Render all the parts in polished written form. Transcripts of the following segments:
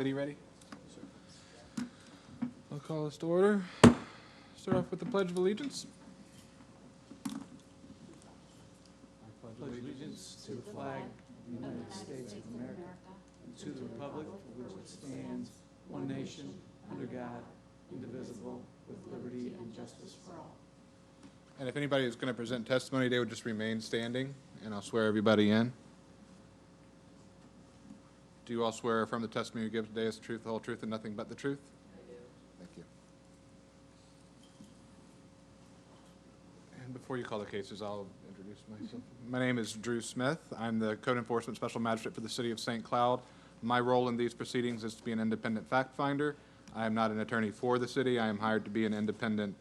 Liddy, ready? I'll call this to order. Start off with the Pledge of Allegiance. I pledge allegiance to the flag of the United States of America and to the republic for which it stands, one nation, under God, indivisible, with liberty and justice for all. And if anybody is going to present testimony, they would just remain standing, and I'll swear everybody in. Do you all swear affirm the testimony you give today is the truth, the whole truth, and nothing but the truth? I do. Thank you. And before you call the cases, I'll introduce myself. My name is Drew Smith. I'm the Code Enforcement Special Magistrate for the City of St. Cloud. My role in these proceedings is to be an independent fact finder. I am not an attorney for the city. I am hired to be an independent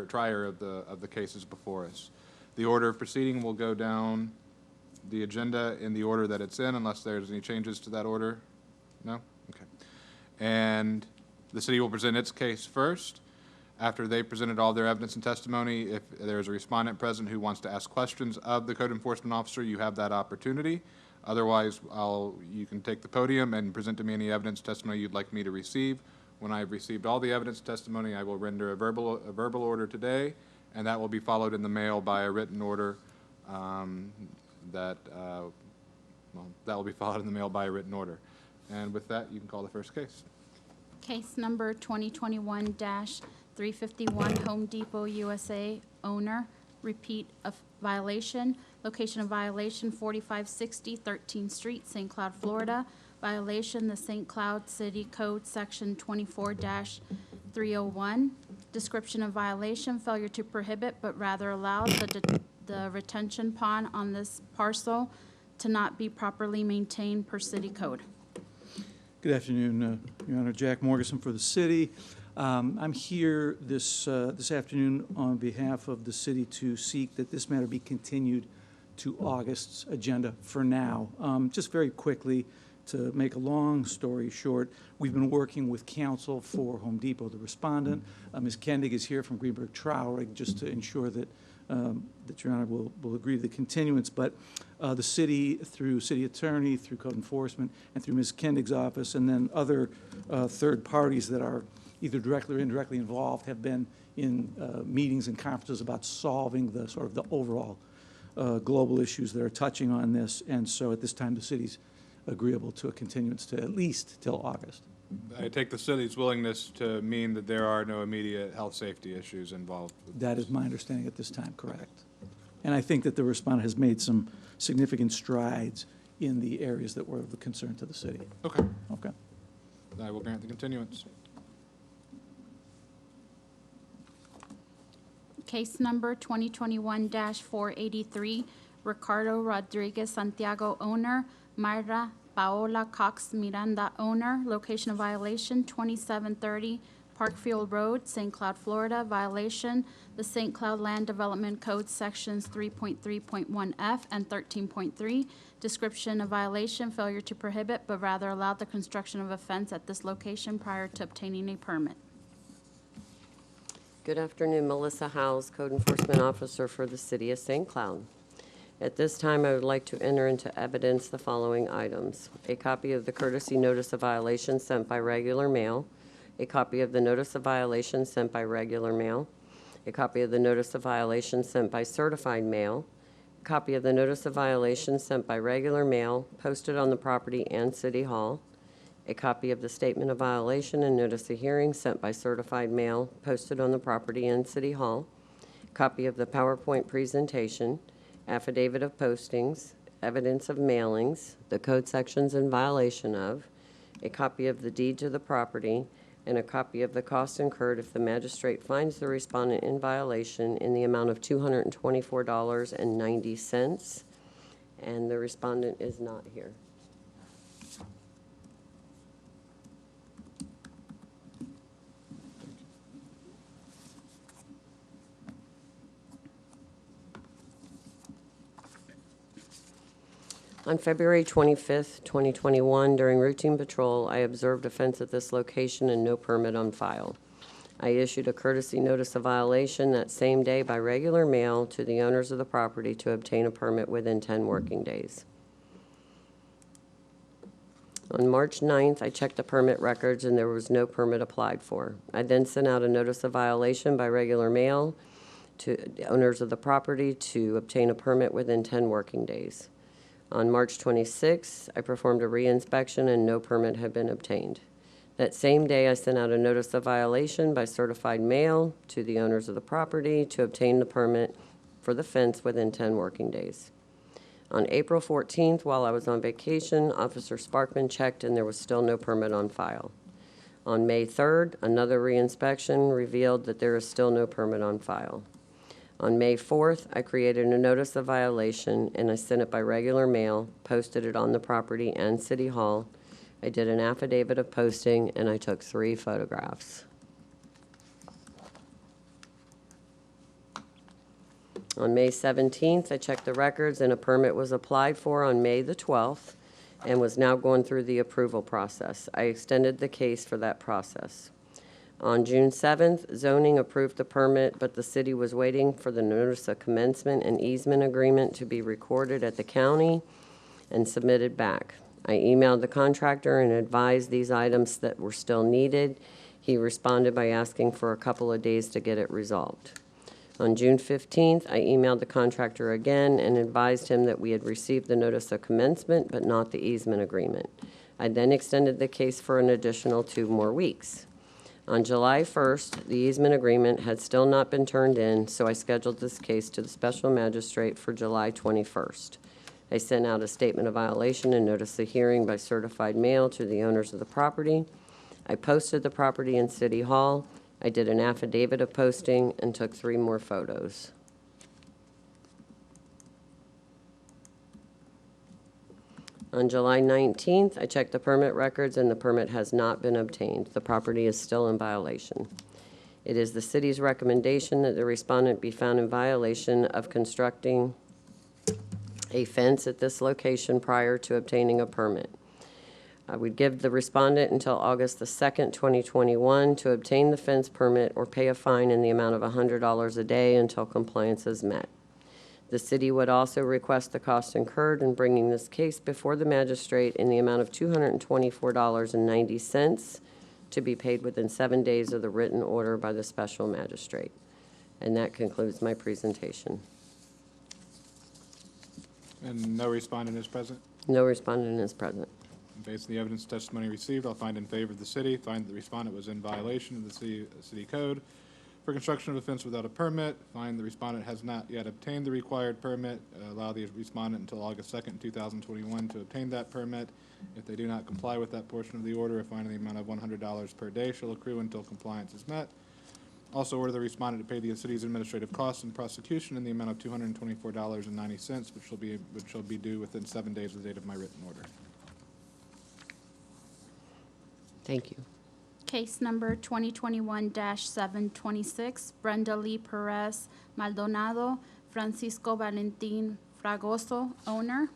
trier of the cases before us. The order of proceeding will go down the agenda in the order that it's in, unless there's any changes to that order. No? Okay. And the city will present its case first. After they presented all their evidence and testimony, if there's a respondent present who wants to ask questions of the code enforcement officer, you have that opportunity. Otherwise, you can take the podium and present to me any evidence testimony you'd like me to receive. When I've received all the evidence testimony, I will render a verbal order today, and that will be followed in the mail by a written order that will be followed in the mail by a written order. And with that, you can call the first case. Case number 2021-351, Home Depot USA owner, repeat of violation. Location of violation, 4560 13th Street, St. Cloud, Florida. Violation, the St. Cloud City Code, Section 24-301. Description of violation, failure to prohibit but rather allow the retention pond on this parcel to not be properly maintained per city code. Good afternoon, Your Honor. Jack Morgeson for the city. I'm here this afternoon on behalf of the city to seek that this matter be continued to August's agenda for now. Just very quickly, to make a long story short, we've been working with counsel for Home Depot, the respondent. Ms. Kendig is here from Greenberg Traurig, just to ensure that Your Honor will agree to the continuance. But the city, through city attorney, through code enforcement, and through Ms. Kendig's office, and then other third parties that are either directly or indirectly involved, have been in meetings and conferences about solving the sort of the overall global issues that are touching on this. And so at this time, the city's agreeable to a continuance to at least till August. I take the city's willingness to mean that there are no immediate health safety issues involved. That is my understanding at this time, correct. And I think that the respondent has made some significant strides in the areas that were of concern to the city. Okay. Okay. I will grant the continuance. Case number 2021-483, Ricardo Rodriguez Santiago owner, Mayra Paola Cox Miranda owner. Location of violation, 2730 Parkfield Road, St. Cloud, Florida. Violation, the St. Cloud Land Development Code, sections 3.3.1F and 13.3. Description of violation, failure to prohibit but rather allow the construction of a fence at this location prior to obtaining a permit. Good afternoon, Melissa Howes, Code Enforcement Officer for the City of St. Cloud. At this time, I would like to enter into evidence the following items: a copy of the courtesy notice of violation sent by regular mail, a copy of the notice of violation sent by regular mail, a copy of the notice of violation sent by certified mail, a copy of the notice of violation sent by regular mail posted on the property and City Hall, a copy of the statement of violation and notice of hearing sent by certified mail posted on the property and City Hall, a copy of the PowerPoint presentation, affidavit of postings, evidence of mailings, the code sections in violation of, a copy of the deed to the property, and a copy of the cost incurred if the magistrate finds the respondent in violation in the amount of $224.90, and the respondent is not here. On February 25th, 2021, during routine patrol, I observed a fence at this location and no permit on file. I issued a courtesy notice of violation that same day by regular mail to the owners of the property to obtain a permit within 10 working days. On March 9th, I checked the permit records and there was no permit applied for. I then sent out a notice of violation by regular mail to the owners of the property to obtain a permit within 10 working days. On March 26th, I performed a re-inspection and no permit had been obtained. That same day, I sent out a notice of violation by certified mail to the owners of the property to obtain the permit for the fence within 10 working days. On April 14th, while I was on vacation, Officer Sparkman checked and there was still no permit on file. On May 3rd, another re-inspection revealed that there is still no permit on file. On May 4th, I created a notice of violation and I sent it by regular mail, posted it on the property and City Hall. I did an affidavit of posting and I took 3 photographs. On May 17th, I checked the records and a permit was applied for on May the 12th and was now going through the approval process. I extended the case for that process. On June 7th, zoning approved the permit, but the city was waiting for the notice of commencement and easement agreement to be recorded at the county and submitted back. I emailed the contractor and advised these items that were still needed. He responded by asking for a couple of days to get it resolved. On June 15th, I emailed the contractor again and advised him that we had received the notice of commencement but not the easement agreement. I then extended the case for an additional 2 more weeks. On July 1st, the easement agreement had still not been turned in, so I scheduled this case to the special magistrate for July 21st. I sent out a statement of violation and notice of hearing by certified mail to the owners of the property. I posted the property in City Hall. I did an affidavit of posting and took 3 more photos. On July 19th, I checked the permit records and the permit has not been obtained. The property is still in violation. It is the city's recommendation that the respondent be found in violation of constructing a fence at this location prior to obtaining a permit. I would give the respondent until August the 2nd, 2021 to obtain the fence permit or pay a fine in the amount of $100 a day until compliance is met. The city would also request the cost incurred in bringing this case before the magistrate in the amount of $224.90 to be paid within 7 days of the written order by the special magistrate. And that concludes my presentation. And no respondent is present? No respondent is present. Based on the evidence testimony received, I'll find in favor of the city, find that the respondent was in violation of the city code for construction of a fence without a permit, find the respondent has not yet obtained the required permit, allow the respondent until August 2nd, 2021 to obtain that permit. If they do not comply with that portion of the order, a fine in the amount of $100 per day shall accrue until compliance is met. Also order the respondent to pay the city's administrative costs and prosecution in the amount of $224.90, which shall be due within 7 days of the date of my written order. Thank you. Case number 2021-726, Brenda Lee Perez Maldonado, Francisco Valentin Fragoso, owner.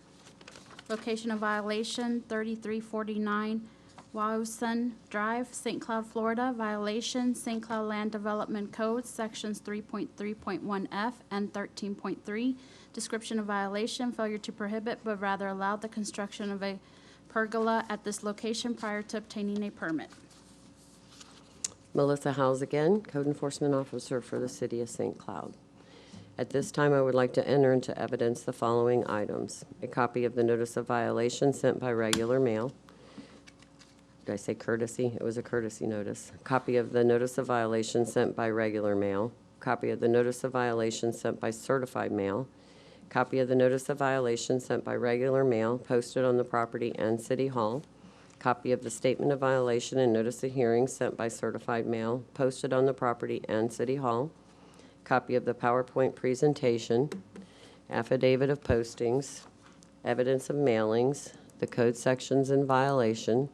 Location of violation, 3349 Wauson Drive, St. Cloud, Florida. Violation, St. Cloud Land Development Code, Sections 3.3.1F and 13.3. Description of violation, failure to prohibit but rather allow the construction of a pergola at this location prior to obtaining a permit. Melissa Howes again, Code Enforcement Officer for the City of St. Cloud. At this time, I would like to enter into evidence the following items. A copy of the notice of violation sent by regular mail. Did I say courtesy? It was a courtesy notice. Copy of the notice of violation sent by regular mail. Copy of the notice of violation sent by certified mail. Copy of the notice of violation sent by regular mail, posted on the property and City Hall. Copy of the statement of violation and notice of hearing sent by certified mail, posted on the property and City Hall. Copy of the PowerPoint presentation, affidavit of postings, evidence of mailings, the code sections in violation,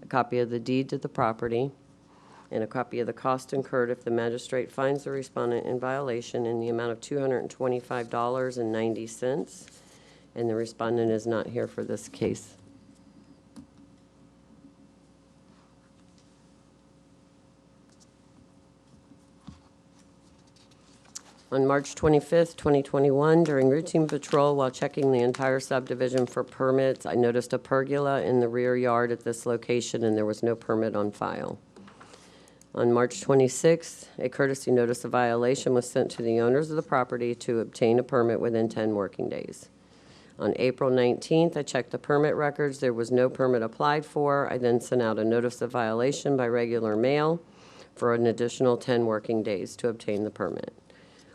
a copy of the deed to the property, and a copy of the cost incurred if the magistrate finds the respondent in violation in the amount of $225.90, and the respondent is not here for this case. On March 25th, 2021, during routine patrol while checking the entire subdivision for permits, I noticed a pergola in the rear yard at this location, and there was no permit on file. On March 26th, a courtesy notice of violation was sent to the owners of the property to obtain a permit within 10 working days. On April 19th, I checked the permit records. There was no permit applied for. I then sent out a notice of violation by regular mail for an additional 10 working days to obtain the permit.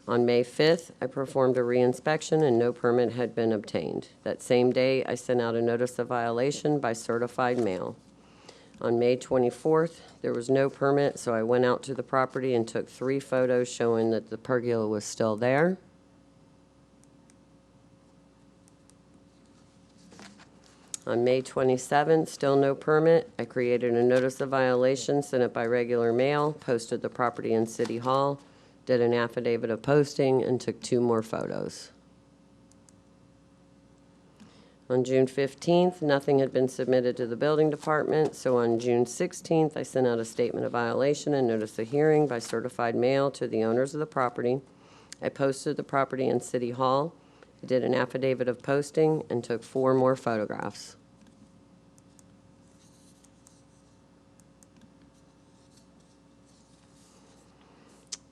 On May 5th, I performed a reinspection and no permit had been obtained. That same day, I sent out a notice of violation by certified mail. On May 24th, there was no permit, so I went out to the property and took 3 photos showing that the pergola was still there. On May 27th, still no permit. I created a notice of violation, sent it by regular mail, posted the property in City Hall, did an affidavit of posting, and took 2 more photos. On June 15th, nothing had been submitted to the building department, so on June 16th, I sent out a statement of violation and notice of hearing by certified mail to the owners of the property. I posted the property in City Hall, I did an affidavit of posting, and took 4 more photographs.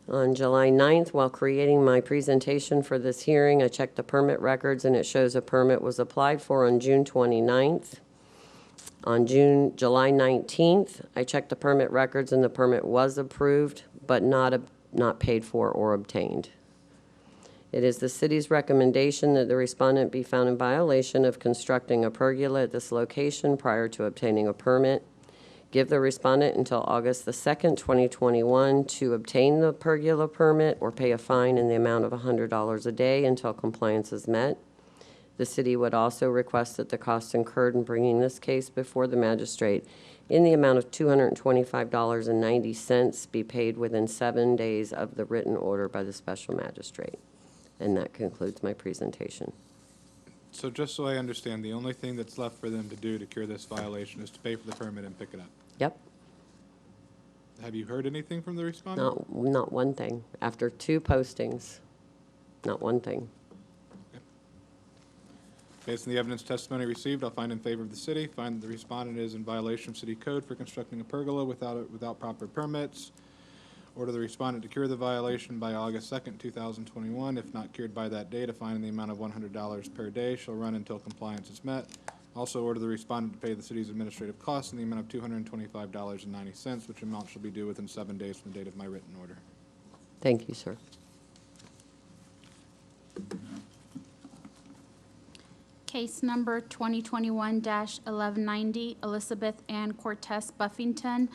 On July 9th, while creating my presentation for this hearing, I checked the permit records, and it shows a permit was applied for on June 29th. On July 19th, I checked the permit records, and the permit was approved, but not paid for or obtained. It is the city's recommendation that the respondent be found in violation of constructing a pergola at this location prior to obtaining a permit. Give the respondent until August the 2nd, 2021 to obtain the pergola permit or pay a fine in the amount of $100 a day until compliance is met. The city would also request that the costs incurred in bringing this case before the magistrate in the amount of $225.90 be paid within 7 days of the written order by the special magistrate. And that concludes my presentation. So just so I understand, the only thing that's left for them to do to cure this violation is to pay for the permit and pick it up. Yep. Have you heard anything from the respondent? Not one thing. After 2 postings, not one thing. Based on the evidence testimony received, I'll find in favor of the city, find that the respondent is in violation of city code for constructing a pergola without proper permits. Order the respondent to cure the violation by August 2nd, 2021. If not cured by that date, a fine in the amount of $100 per day shall run until compliance is met. Also order the respondent to pay the city's administrative costs in the amount of $225.90, which amount shall be due within 7 days from the date of my written order. Thank you, sir. Case number 2021-1190, Elizabeth Ann Cortez Buffington,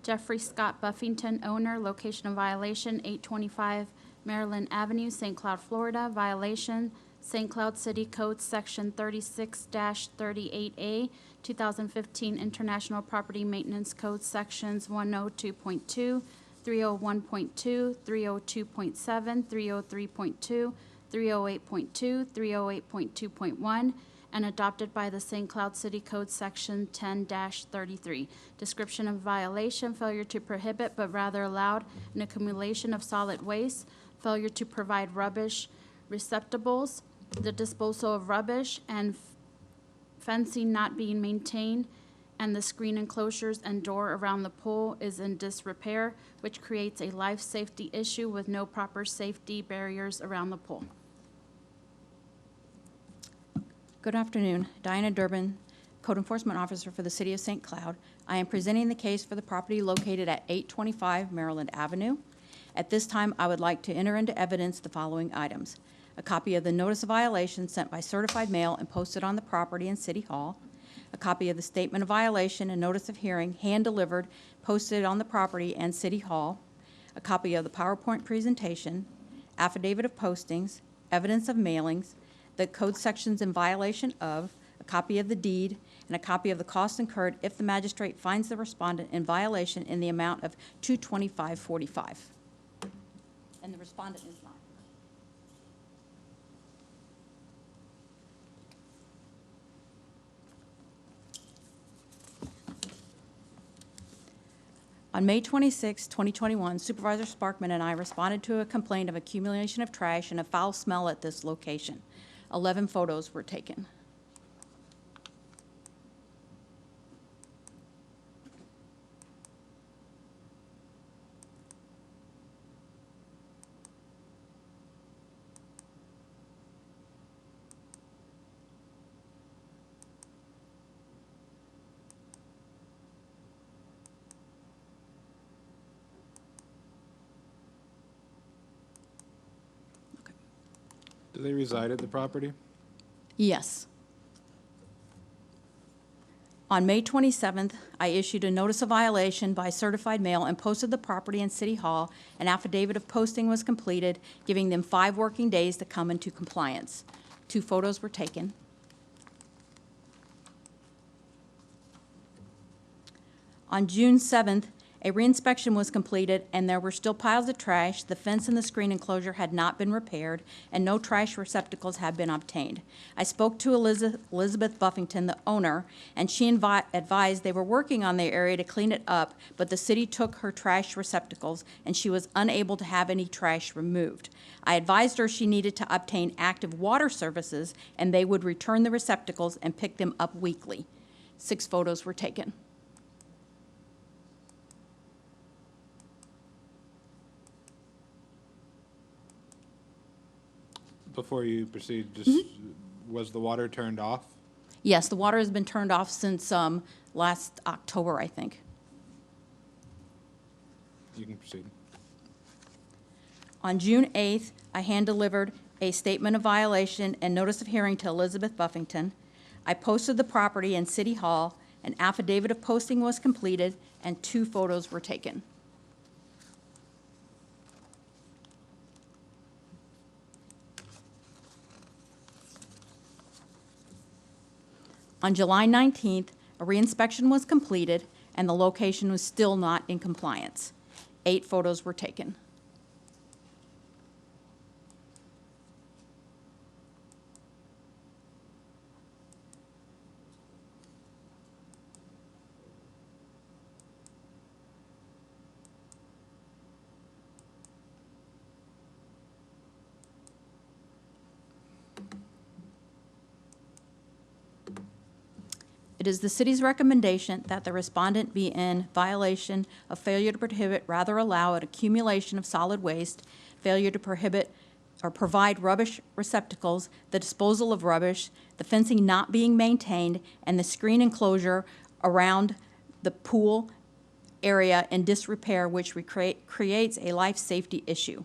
Jeffrey Scott Buffington, owner, location of violation, 825 Maryland Avenue, St. Cloud, Florida. Violation, St. Cloud City Code, Section 36-38A, 2015 International Property Maintenance Code, Sections 102.2, 301.2, 302.7, 303.2, 308.2, 308.2.1, and adopted by the St. Cloud City Code Section 10-33. Description of violation: failure to prohibit but rather allowed an accumulation of solid waste, failure to provide rubbish receptacles, the disposal of rubbish, and fencing not being maintained, and the screen enclosures and door around the pool is in disrepair, which creates a life safety issue with no proper safety barriers around the pool. Good afternoon. Diana Durbin, Code Enforcement Officer for the City of St. Cloud. I am presenting the case for the property located at 825 Maryland Avenue. At this time, I would like to enter into evidence the following items: a copy of the notice of violation sent by certified mail and posted on the property in City Hall, a copy of the statement of violation and notice of hearing hand-delivered, posted on the property and City Hall, a copy of the PowerPoint presentation, affidavit of postings, evidence of mailings, the code sections in violation of, a copy of the deed, and a copy of the costs incurred if the magistrate finds the respondent in violation in the amount of $225.45. And the respondent is not. On May 26, 2021, Supervisor Sparkman and I responded to a complaint of accumulation of trash and a foul smell at this location. 11 photos were taken. Do they reside at the property? Yes. On May 27th, I issued a notice of violation by certified mail and posted the property in City Hall. An affidavit of posting was completed, giving them 5 working days to come into compliance. 2 photos were taken. On June 7th, a reinspection was completed, and there were still piles of trash. The fence and the screen enclosure had not been repaired, and no trash receptacles had been obtained. I spoke to Elizabeth Buffington, the owner, and she advised they were working on the area to clean it up, but the city took her trash receptacles, and she was unable to have any trash removed. I advised her she needed to obtain active water services, and they would return the receptacles and pick them up weekly. 6 photos were taken. Before you proceed, just, was the water turned off? Yes, the water has been turned off since last October, I think. You can proceed. On June 8th, I hand-delivered a statement of violation and notice of hearing to Elizabeth Buffington. I posted the property in City Hall. An affidavit of posting was completed, and 2 photos were taken. On July 19th, a reinspection was completed, and the location was still not in compliance. 8 photos were taken. It is the city's recommendation that the respondent be in violation of failure to prohibit, rather allow an accumulation of solid waste, failure to prohibit or provide rubbish receptacles, the disposal of rubbish, the fencing not being maintained, and the screen enclosure around the pool area in disrepair, which creates a life safety issue.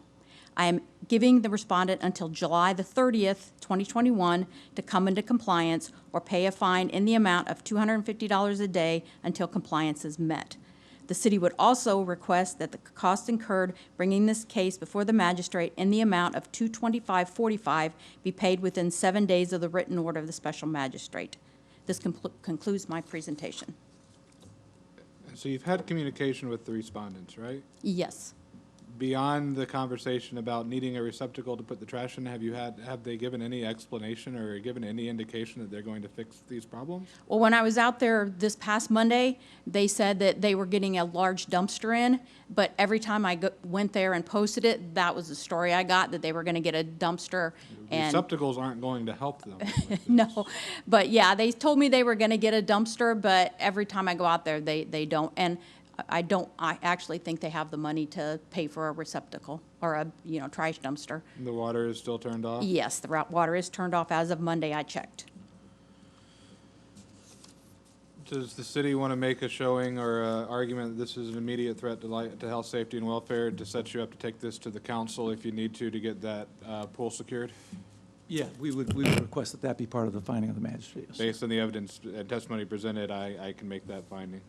I am giving the respondent until July the 30th, 2021, to come into compliance or pay a fine in the amount of $250 a day until compliance is met. The city would also request that the cost incurred bringing this case before the magistrate in the amount of $225.45 be paid within 7 days of the written order of the special magistrate. This concludes my presentation. So you've had communication with the respondents, right? Yes. Beyond the conversation about needing a receptacle to put the trash in, have they given any explanation or given any indication that they're going to fix these problems? Well, when I was out there this past Monday, they said that they were getting a large dumpster in, but every time I went there and posted it, that was the story I got, that they were going to get a dumpster. And Receptacles aren't going to help them with this. no, but yeah, they told me they were going to get a dumpster, but every time I go out there, they don't. And I actually think they have the money to pay for a receptacle or a, trash dumpster. The water is still turned off? Yes, the water is turned off as of Monday, I checked. Does the city want to make a showing or argument that this is an immediate threat to health, safety, and welfare to set you up to take this to the council if you need to get that pool secured? Yeah, we would request that that be part of the finding of the magistrate. Yes. Based on the evidence and testimony presented, I can make that finding.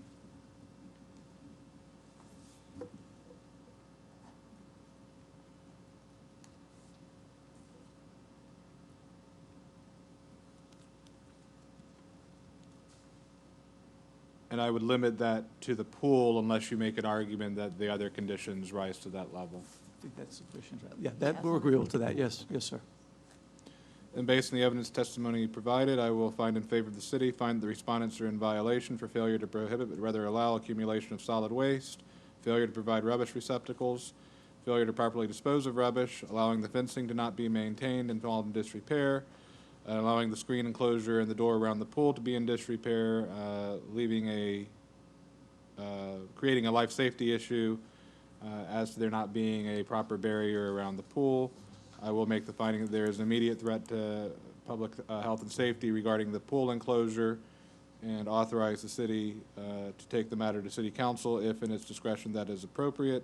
And I would limit that to the pool unless you make an argument that the other conditions rise to that level. I think that's sufficient. Yeah, we're agreeable to that. Yes, yes, sir. And based on the evidence testimony provided, I will find in favor of the city, find the respondents are in violation for failure to prohibit but rather allow accumulation of solid waste, failure to provide rubbish receptacles, failure to properly dispose of rubbish, allowing the fencing to not be maintained and fall in disrepair, allowing the screen enclosure and the door around the pool to be in disrepair, creating a life safety issue as to there not being a proper barrier around the pool. I will make the finding that there is an immediate threat to public health and safety regarding the pool enclosure, and authorize the city to take the matter to city council if in its discretion that is appropriate,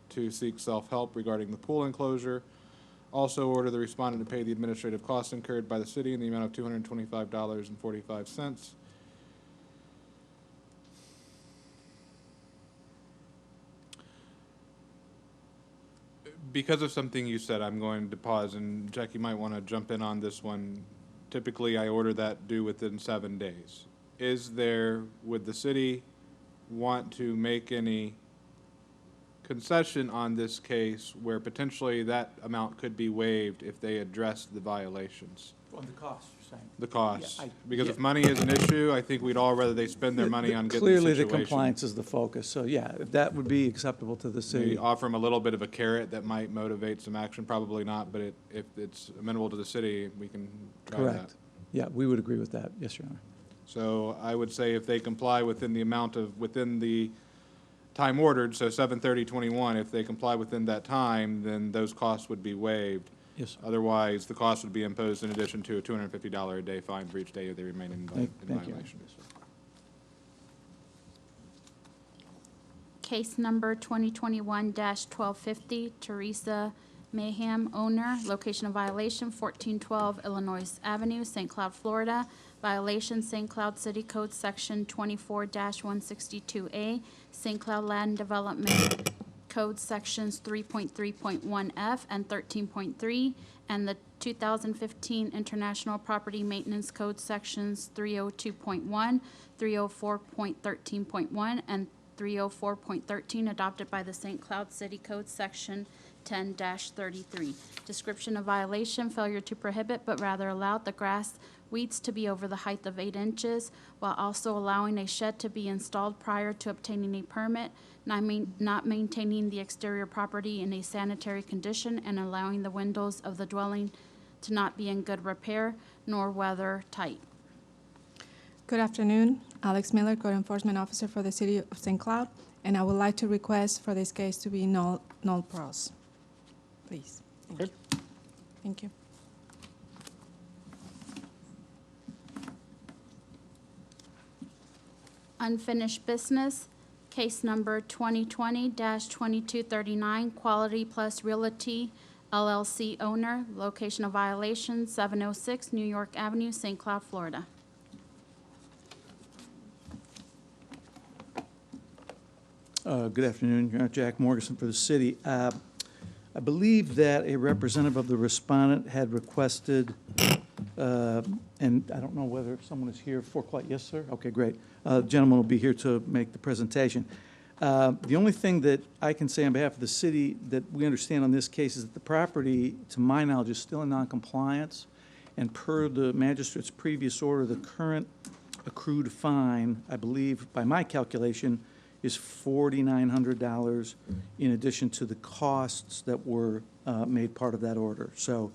to seek self-help regarding the pool enclosure. Also order the respondent to pay the administrative costs incurred by the city in the amount of $225.45. Because of something you said, I'm going to pause, and Jack, you might want to jump in on this one. Typically, I order that due within 7 days. Would the city want to make any concession on this case where potentially that amount could be waived if they address the violations? On the cost, you're saying? The costs. Yeah, Because if money is an issue, I think we'd all rather they spend their money on getting the Clearly, situation. the compliance is the focus, so yeah, if that would be acceptable to the Maybe city. offer them a little bit of a carrot that might motivate some action, probably not, but if it's amenable to the city, we can try that. Correct. Yeah, we would agree with that, yes, Your Honor. So I would say if they comply within the time ordered, so 7/30/21, if they comply within that time, then those costs would be waived. Yes, sir. Otherwise, the cost would be imposed in addition to a $250 a day fine for each day they remain in Thank you. violation. Case number 2021-1250, Teresa Mayhem, owner, location of violation 1412 Illinois Avenue, St. Cloud, Florida. Violation, St. Cloud City Code Section 24-162A, St. Cloud Land Development Code Sections 3.3.1F and 13.3, and the 2015 International Property Maintenance Code Sections 302.1, 304.13.1, and 304.13 adopted by the St. Cloud City Code Section 10-33. Description of violation: failure to prohibit but rather allowed the grass weeds to be over the height of 8 inches, while also allowing a shed to be installed prior to obtaining a permit, not maintaining the exterior property in a sanitary condition, and allowing the windows of the dwelling to not be in good repair nor weather tight. Good afternoon, Alex Miller, Code Enforcement Officer for the City of St. Cloud, and I would like to request for this case to be null pros. Please. Thank you. Thank you. Unfinished business, case number 2020-2239, Quality Plus Realty LLC owner, location of violation 706 New York Avenue, St. Cloud, Florida. Good afternoon, Your Honor. Jack Morrison for the city. I believe that a representative of the respondent had requested, and I don't know whether someone is here for quite, yes, sir? Okay, great. The gentleman will be here to make the presentation. The only thing that I can say on behalf of the city that we understand on this case is that the property, to my knowledge, is still in noncompliance, and per the magistrate's previous order, the current accrued fine, I believe, by my calculation, is $4,900 in addition to the costs that were made part of that order. So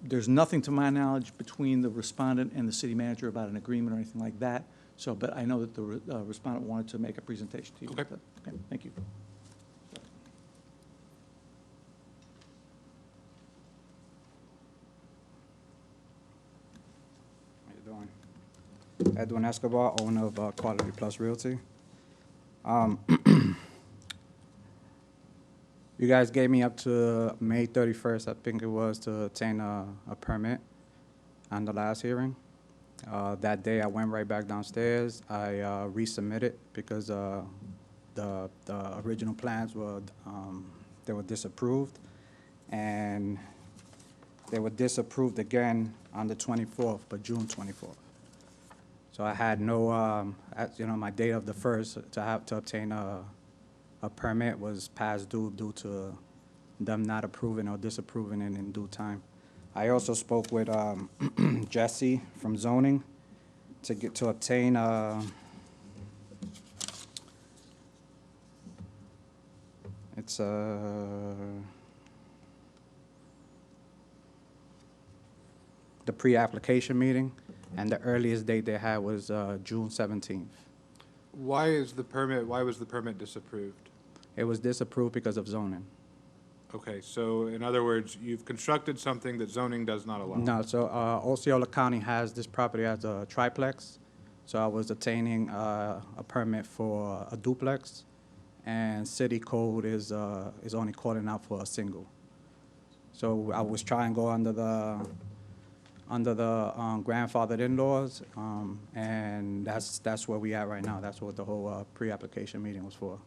there's nothing, to my knowledge, between the respondent and the city manager about an agreement or anything like that. So, but I know that the respondent wanted to make a presentation to you. Okay. Okay, thank you. How you doing? Edwin Escobar, owner of Quality Plus Realty. You guys gave me up to May 31st, I think it was, to obtain a permit on the last hearing. That day, I went right back downstairs. I resubmitted because the original plans were they were disapproved, and they were disapproved again on the 24th, but June 24th. So I had no, my date of the 1st to obtain a permit was past due to them not approving or disapproving it in due time. I also spoke with Jesse from zoning to obtain It's the pre-application meeting, and the earliest date they had was June 17th. Why was the permit disapproved? It was disapproved because of zoning. Okay, so in other words, you've constructed something that zoning does not allow? No, so Osceola County has this property as a triplex, so I was obtaining a permit for a duplex, and city code is only calling out for a single. So I was trying to go under the grandfathered in-laws, and that's where we at right now. That's what the whole pre-application meeting was for.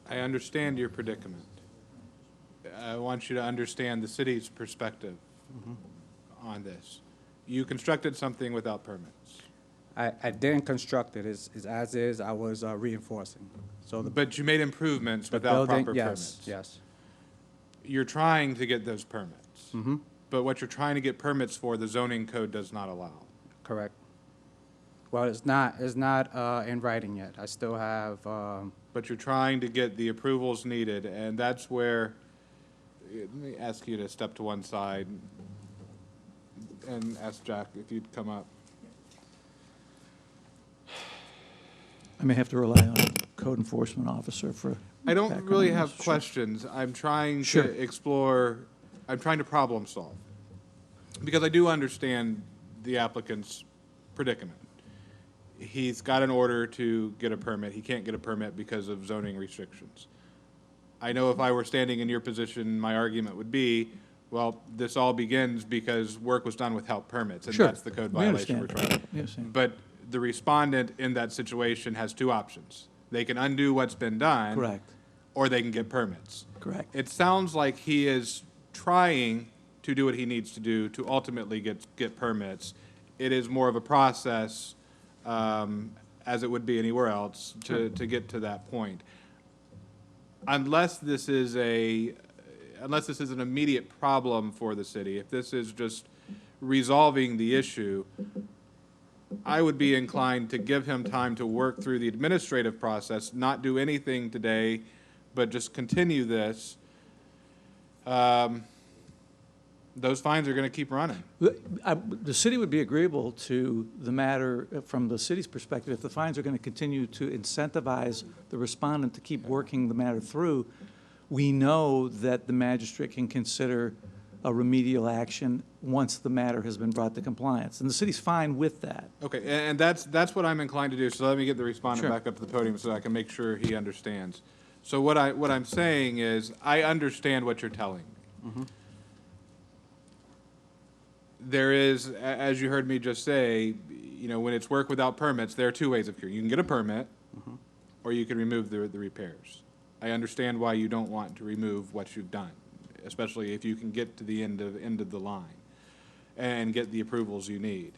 I understand your predicament. I want you to understand the city's perspective on this. You constructed something without permits. I didn't construct it. It's as is. I was reinforcing. So But you made improvements the without building, proper yes, permits. yes. You're trying to get those permits. Mm-hmm. But what you're trying to get permits for, the zoning code does not allow. Correct. Well, it's not in writing yet. I still have, But you're trying to get the approvals needed, and that's where, let me ask you to step to one side and ask Jack if you'd come up. I may have to rely on a code enforcement officer for. I don't background really on have this. Sure. questions. I'm trying to Sure. explore, I'm trying to problem solve. Because I do understand the applicant's predicament. He's got an order to get a permit. He can't get a permit because of zoning restrictions. I know if I were standing in your position, my argument would be, well, this all begins because work was done without permits, and Sure. that's the code We violation we're understand. trying. We understand. But the respondent in that situation has two options. They can undo what's been done. Correct, Or they can get permits. correct. It sounds like he is trying to do what he needs to do to ultimately get permits. It is more of a process, as it would be anywhere else, to get to that point. Unless this is an immediate problem for the city, if this is just resolving the issue, I would be inclined to give him time to work through the administrative process, not do anything today, but just continue this. Those fines are going to keep running. The city would be agreeable to the matter from the city's perspective if the fines are going to continue to incentivize the respondent to keep working the matter through. We know that the magistrate can consider a remedial action once the matter has been brought to compliance, and the city's fine with that. Okay, and that's what I'm inclined to do, so let me get the respondent Sure. back up to the podium so I can make sure he understands. So what I'm saying is, I understand what you're telling me. There is, as you heard me just say, when it's work without permits, there are two ways of curing. You can get a permit, or you can remove the repairs. I understand why you don't want to remove what you've done, especially if you can get to the end of the line and get the approvals you need.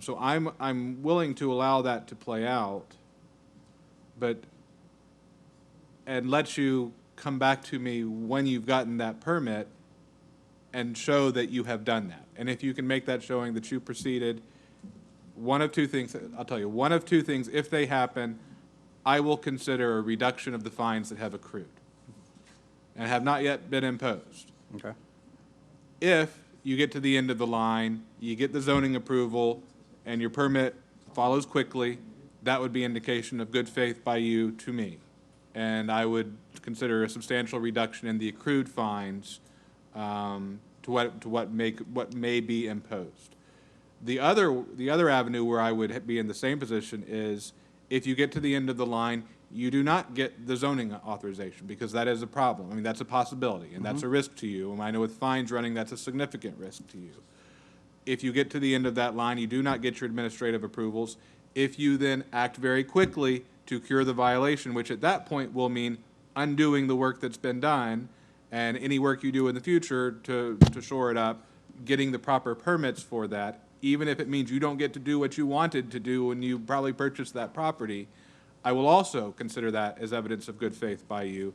So I'm willing to allow that to play out, and let you come back to me when you've gotten that permit and show that you have done that. And if you can make that showing that you proceeded, one of two things, if they happen, I will consider a reduction of the fines that have accrued and have not yet been imposed. Okay. If you get to the end of the line, you get the zoning approval, and your permit follows quickly, that would be indication of good faith by you to me. And I would consider a substantial reduction in the accrued fines to what may be imposed. The other avenue where I would be in the same position is if you get to the end of the line, you do not get the zoning authorization, because that is a problem. I mean, that's a possibility, and that's a risk to you. And I know with fines running, that's a significant risk to you. If you get to the end of that line, you do not get your administrative approvals. If you then act very quickly to cure the violation, which at that point will mean undoing the work that's been done, and any work you do in the future to shore it up, getting the proper permits for that, even if it means you don't get to do what you wanted to do when you probably purchased that property, I will also consider that as evidence of good faith by you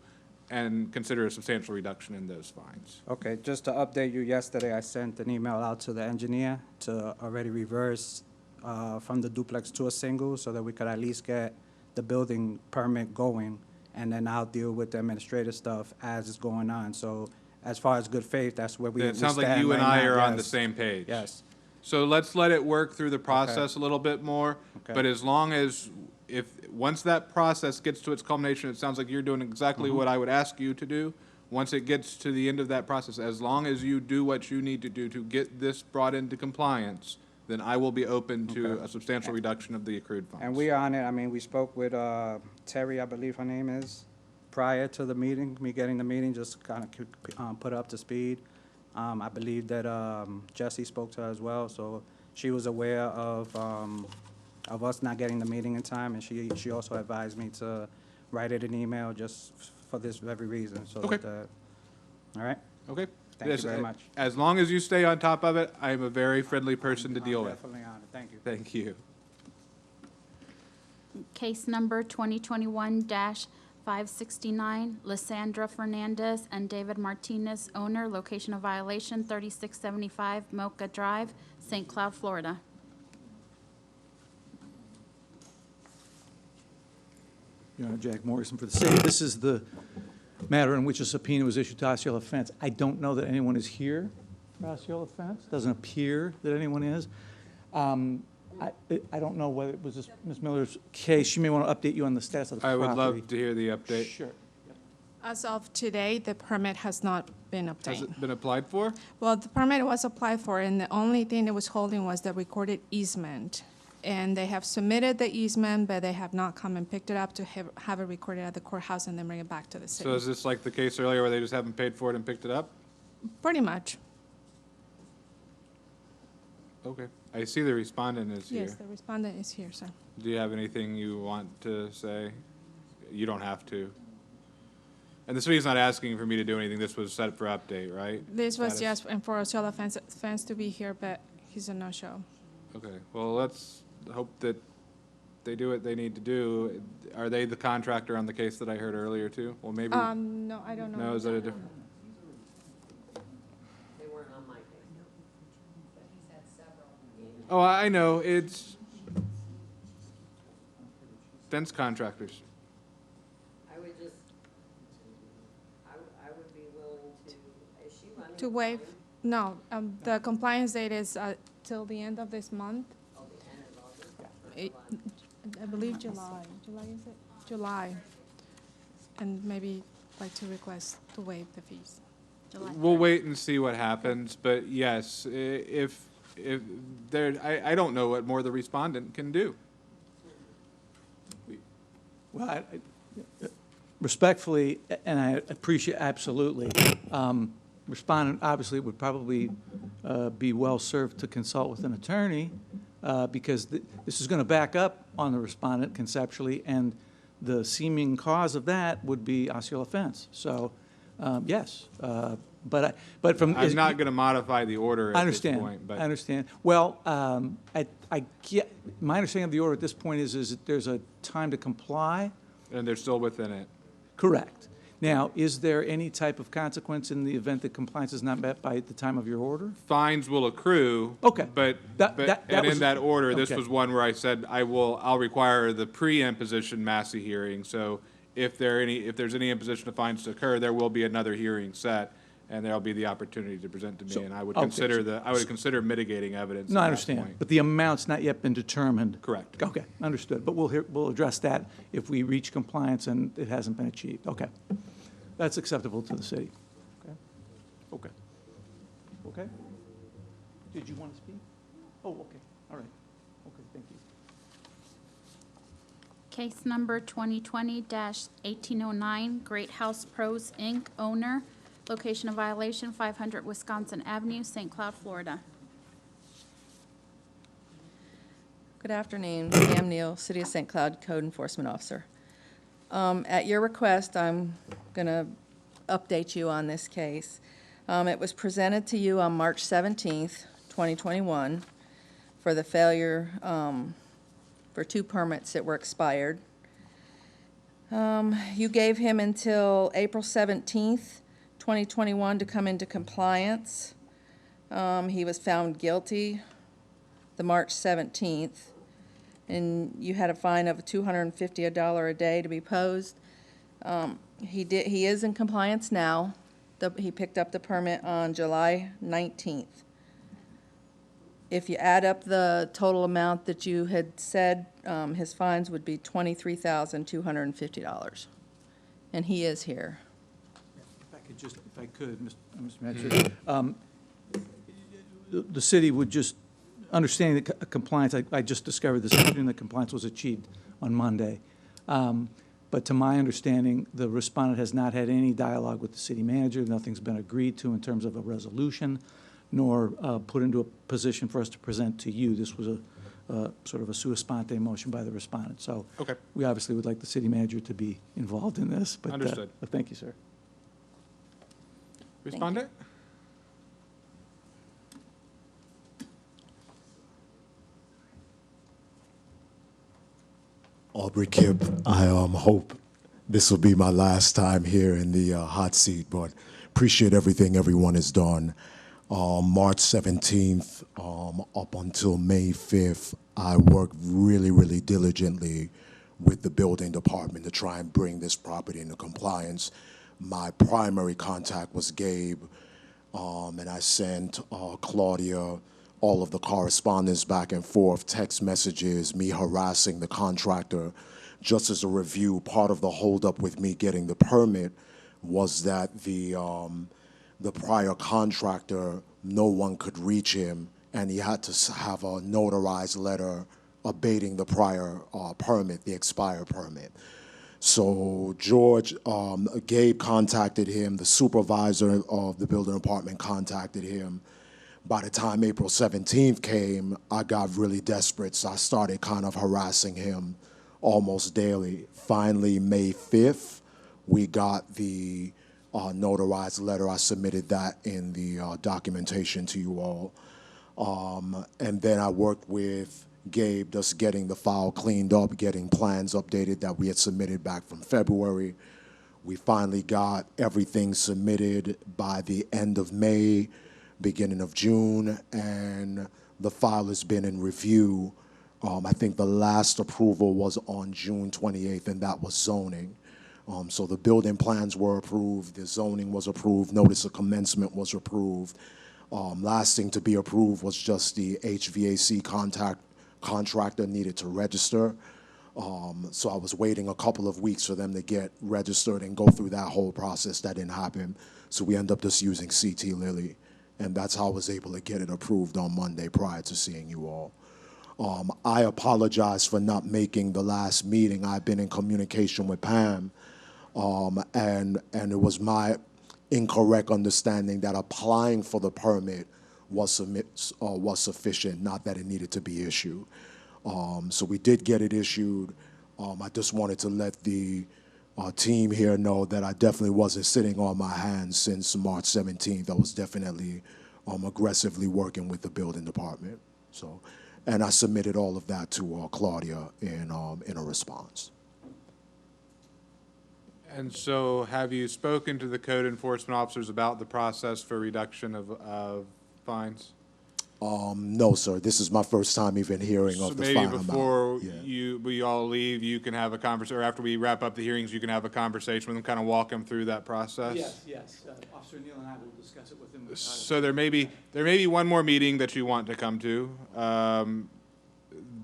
and consider a substantial reduction in those fines. Okay, just to update you, yesterday I sent an email out to the engineer to already reverse from the duplex to a single so that we could at least get the building permit going, and then I'll deal with the administrative stuff as it's going on. So as far as good faith, that's where we Then it sounds like stand you and right I now. are on the Yes. same page. Yes. So let's let it work through the process a little bit more. Okay. But as long as, once that process gets to its culmination, it sounds like you're doing exactly what I would ask you to do. Once it gets to the end of that process, as long as you do what you need to do to get this brought into compliance, then I will be open to Okay. a substantial reduction of the accrued funds. And we are on it. I mean, we spoke with Terry, I believe her name is, prior to the meeting, me getting the meeting, just kind of put her up to speed. I believe that Jesse spoke to her as well, so she was aware of us not getting the meeting in time, and she also advised me to write it an email just for this very reason, so Okay. that, all right? Okay? Thank you Yes, very much. As long as you stay on top of it, I am a very friendly person to deal with. Definitely on it. Thank you. Thank you. Case number 2021-569, Lysandra Fernandez and David Martinez, owner, location of violation 3675 Mocha Drive, St. Cloud, Florida. Your Honor, Jack Morrison for the city. This is the matter in which a subpoena was issued to Osceola Fence. I don't know that anyone is here for Osceola Fence. Doesn't appear that anyone is. I don't know whether it was Ms. Miller's case. She may want to update you on the status of the I property. would love to hear the update. Sure. As of today, the permit has not been Has obtained. it been applied for? Well, the permit was applied for, and the only thing that was holding was the recorded easement. And they have submitted the easement, but they have not come and picked it up to have it recorded at the courthouse and then bring it back to the city. So is this like the case earlier where they just haven't paid for it and picked it up? Pretty much. Okay. I see the respondent is here. Yes, the respondent is here, sir. Do you have anything you want to say? You don't have to. And the city's not asking for me to do anything. This was set for update, right? This was Status? just, and for Osceola Fence to be here, but he's a no-show. Okay. Well, let's hope that they do what they need to do. Are they the contractor on the case that I heard earlier too? Well, maybe. No, I don't know. No, is that a different? They weren't on my case. Oh, I know. It's fence contractors. I would just, I would be willing to, is she running? To waive, no, the compliance date is till the end of this month. Oh, the end of August? It- I believe July. July, is it? July. And maybe like to request to waive the fees. July We'll 3rd. wait and see what happens, but yes, if there, I don't know what more the respondent can do. Well, respectfully, and I appreciate, absolutely, respondent obviously would probably be well-served to consult with an attorney, because this is going to back up on the respondent conceptually, and the seeming cause of that would be Osceola Fence. So, yes, but from... I'm not going to modify the order I at this understand. point, but. I understand. Well, I get, my understanding of the order at this point is that there's a time to comply. And they're still within it. Correct. Now, is there any type of consequence in the event that compliance is not met by the time of your order? Fines will accrue. Okay. But, That and was- in that order, this okay. was one where I said I'll require the pre-imposition Massey hearing. So if there's any imposition of fines to occur, there will be another hearing set, and there'll be the opportunity to present to So- me, and I would okay, consider mitigating evidence No, I at that understand. point. But the amount's not yet been determined. Correct. Okay, understood. But we'll address that if we reach compliance and it hasn't been achieved. Okay. That's acceptable to the city. Okay. Okay. Okay. Did you want to speak? Oh, okay. All right. Okay, thank you. Case number 2020-1809, Great House Pros, Inc., owner, location of violation 500 Wisconsin Avenue, St. Cloud, Florida. Good afternoon. Pam Neal, City of St. Cloud Code Enforcement Officer. At your request, I'm going to update you on this case. It was presented to you on March 17th, 2021, for the failure for 2 permits that were expired. You gave him until April 17th, 2021 to come into compliance. He was found guilty the March 17th, and you had a fine of $250 a day to be posed. He is in compliance now. He picked up the permit on July 19th. If you add up the total amount that you had said, his fines would be $23,250. And he is here. If I could, Mr. Magistrate, the city would just, understanding that compliance, I just discovered this afternoon that compliance was achieved on Monday. But to my understanding, the respondent has not had any dialogue with the city manager. Nothing's been agreed to in terms of a resolution, nor put into a position for us to present to you. This was a sort of a sua sponte motion by the respondent. So Okay. we obviously would like the city manager to be involved in this. But, Understood. But thank you, sir. Respondent? Aubrey Kipp, I hope this will be my last time here in the hot seat, but appreciate everything everyone has done. March 17th up until May 5th, I worked really, really diligently with the building department to try and bring this property into compliance. My primary contact was Gabe, and I sent Claudia all of the correspondence back and forth, text messages, me harassing the contractor. Just as a review, part of the holdup with me getting the permit was that the prior contractor, no one could reach him, and he had to have a notarized letter abating the prior permit, the expired permit. So Gabe contacted him, the supervisor of the building department contacted him. By the time April 17th came, I got really desperate, so I started kind of harassing him almost daily. Finally, May 5th, we got the notarized letter. I submitted that in the documentation to you all. And then I worked with Gabe, just getting the file cleaned up, getting plans updated that we had submitted back from February. We finally got everything submitted by the end of May, beginning of June, and the file has been in review. I think the last approval was on June 28th, and that was zoning. So the building plans were approved, the zoning was approved, notice of commencement was approved. Last thing to be approved was just the HVAC contractor needed to register. So I was waiting a couple of weeks for them to get registered and go through that whole process. That didn't happen. So we ended up just using CT Lilly. And that's how I was able to get it approved on Monday prior to seeing you all. I apologize for not making the last meeting. I've been in communication with Pam, and it was my incorrect understanding that applying for the permit was sufficient, not that it needed to be issued. So we did get it issued. I just wanted to let the team here know that I definitely wasn't sitting on my hands since March 17th. I was definitely aggressively working with the building department. So, and I submitted all of that to Claudia in a response. And so have you spoken to the code enforcement officers about the process for reduction of fines? No, sir. This is my first time even hearing So of the maybe fine amount. before Yeah. we all leave, you can have a conversation, or after we wrap up the hearings, you can have a conversation with them, kind of walk them through that process? Yes. Officer Neal and I will discuss it with him. So there may be one more meeting that you want to come to,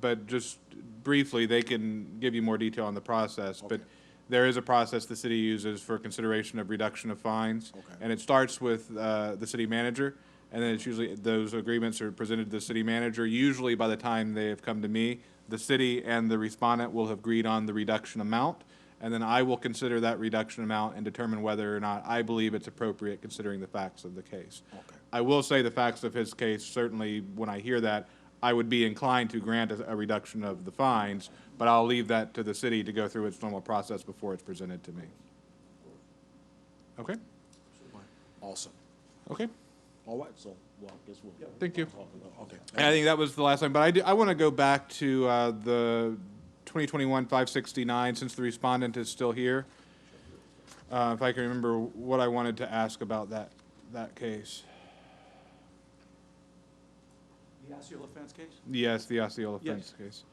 but just briefly, they can give you more detail on the process. But there is a process the city uses for consideration of reduction of fines. Okay. And it starts with the city manager, and then it's usually, those agreements are presented to the city manager. Usually by the time they have come to me, the city and the respondent will have agreed on the reduction amount, and then I will consider that reduction amount and determine whether or not I believe it's appropriate considering the facts of the case. Okay. I will say the facts of his case, certainly when I hear that, I would be inclined to grant a reduction of the fines, but I'll leave that to the city to go through its normal process before it's presented to me. Okay? Awesome. Okay? All right, so, well, I guess we'll. Thank you. Okay. And I think that was the last time, but I want to go back to the 2021-569, since the respondent is still here. If I can remember what I wanted to ask about that case. The Osceola fence case? Yes, the Osceola Yes. fence case.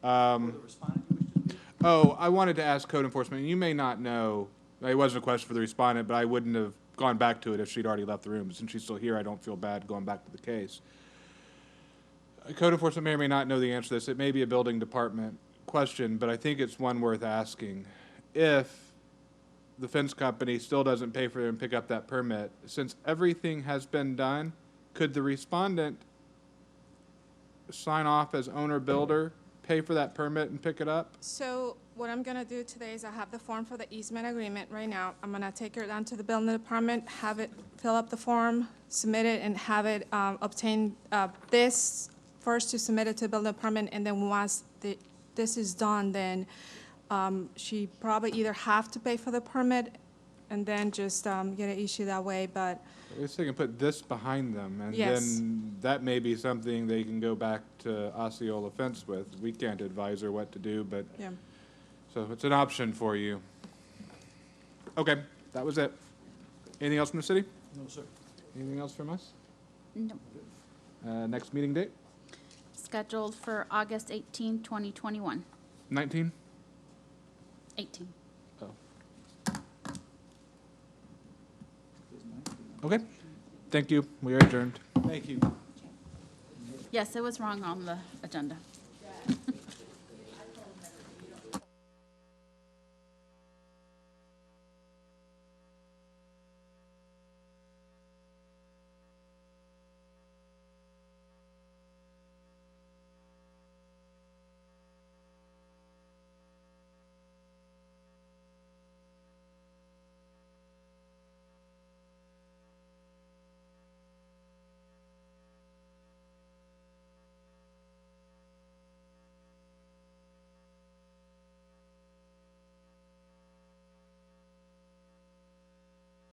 Or the respondent you wish to speak? Oh, I wanted to ask code enforcement, you may not know, it wasn't a question for the respondent, but I wouldn't have gone back to it if she'd already left the room. Since she's still here, I don't feel bad going back to the case. Code enforcement may or may not know the answer to this. It may be a building department question, but I think it's one worth asking. If the fence company still doesn't pay for it and pick up that permit, since everything has been done, could the respondent sign off as owner builder, pay for that permit and pick it up? So what I'm gonna do today is I have the form for the easement agreement right now. I'm gonna take it down to the building department, have it fill up the form, submit it, and have it obtain this first to submit it to the building department, and then once this is done, then she probably either have to pay for the permit and then just get it issued that way, but I guess they can put this behind them, and Yes. then that may be something they can go back to Osceola Fence with. We can't advise her what to do, but, yeah. so it's an option for you. Okay, that was it. Anything else from the city? No, sir. Anything else from us? No. Next meeting date, Scheduled for August 18, 2021. 19? 18. Oh. Okay, thank you. We are adjourned. Thank you. Yes, it was wrong on the agenda.